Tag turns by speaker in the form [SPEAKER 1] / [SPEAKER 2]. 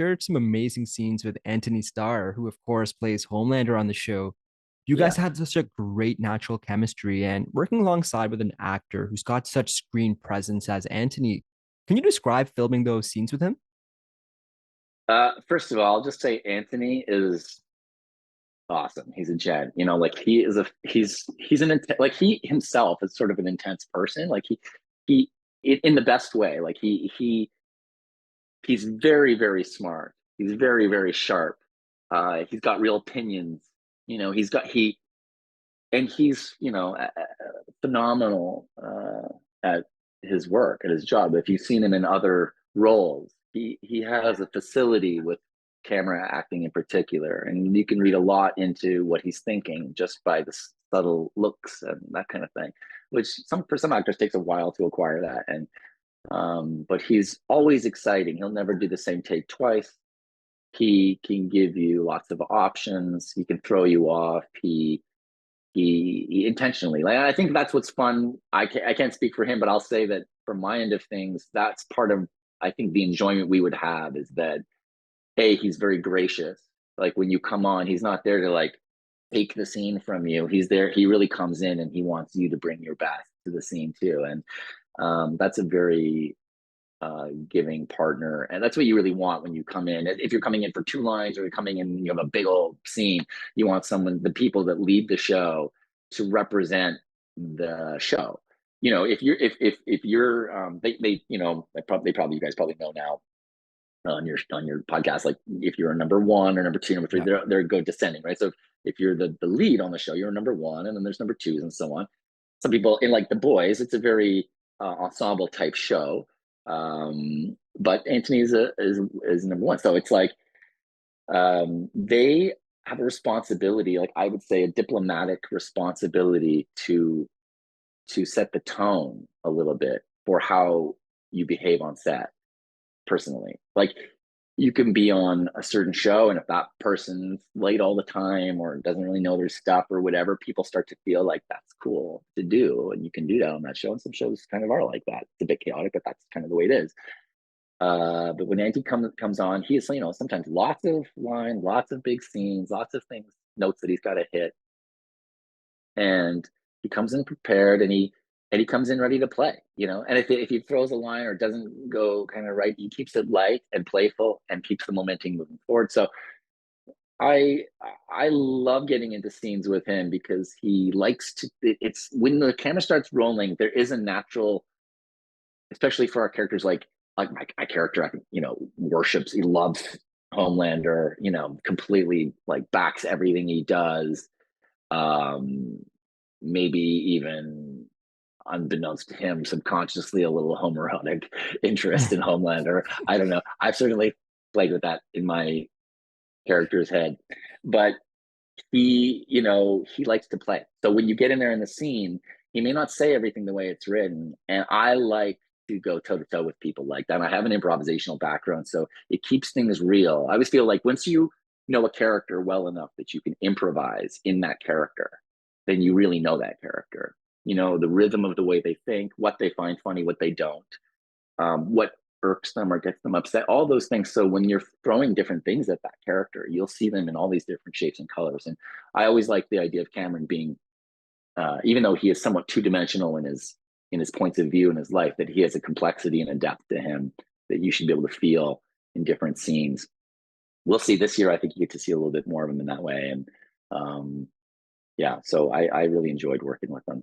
[SPEAKER 1] shared some amazing scenes with Antony Starr, who of course plays Homelander on the show. You guys
[SPEAKER 2] Yeah.
[SPEAKER 1] had such a great natural chemistry, and working alongside with an actor who's got such screen presence as Antony. Can you describe filming those scenes with him?
[SPEAKER 2] First of all, I'll just say Anthony is awesome. He's a gen. Like he's like he himself is sort of an intense person. Like he in the best way. Like he's very very smart. He's very very sharp. He's got real opinions. He's phenomenal at his work, at his job. If you've seen him in other roles, he has a facility with camera acting in particular, and you can read a lot into what he's thinking just by the subtle looks and that kind of thing, which for some actors takes a while to acquire that. And but he's always exciting. He'll never do the same take twice. He can give you lots of options. He can throw you off. He intentionally, like, I think that's what's fun. I can't speak for him, but I'll say that from my end of things, that's part of, I think, the enjoyment we would have is that, hey, he's very gracious. Like when you come on, he's not there to like take the scene from you. He's there, he really comes in and he wants you to bring your best to the scene too. And that's a very giving partner, and that's what you really want when you come in. If you're coming in for two lines or you're coming in and you have a big old scene, you want the people that lead the show to represent the show. If you're they they probably you guys probably know now on your podcast, like if you're a number one or number two, number three,
[SPEAKER 1] Yeah.
[SPEAKER 2] they're go descending, right? So if you're the lead on the show, you're number one, and then there's number twos and so on. Some people in like The Boys, it's a very ensemble type show, but Anthony is number one. So it's like they have a responsibility, like I would say, a diplomatic responsibility to set the tone a little bit for how you behave on set personally. Like you can be on a certain show, and if that person's late all the time or doesn't really know their stuff or whatever, people start to feel like that's cool to do, and you can do that on that show. And some shows kind of are like that. It's a bit chaotic, but that's kind of the way it is. But when Andy comes on, he is, sometimes lots of lines, lots of big scenes, lots of things, notes that he's got to hit, and he comes in prepared, and he comes in ready to play. And if he throws a line or doesn't go kind of right, he keeps it light and playful and keeps the momentum moving forward. So I I love getting into scenes with him because he likes to. It's when the camera starts rolling, there is a natural, especially for our characters, like my character, I think, worships, he loves Homelander, completely like backs everything he does. Um, Maybe even unbeknownst to him, subconsciously a little homoerotic interest in Homelander. I don't know. I've certainly played with that in my character's head, but he likes to play. So when you get in there in the scene, he may not say everything the way it's written, and I like to go toe to toe with people like that. And I have an improvisational background, so it keeps things real. I always feel like once you know a character well enough that you can improvise in that character, then you really know that character. The rhythm of the way they think, what they find funny, what they don't, what irks them or gets them upset, all those things. So when you're throwing different things at that character, you'll see them in all these different shapes and colors. And I always like the idea of Cameron being, even though he is somewhat two-dimensional in his points of view in his life, that he has a complexity and a depth to him that you should be able to feel in different scenes. We'll see this year. I think you get to see a little bit more of him in that way. And yeah, so I really enjoyed working with him.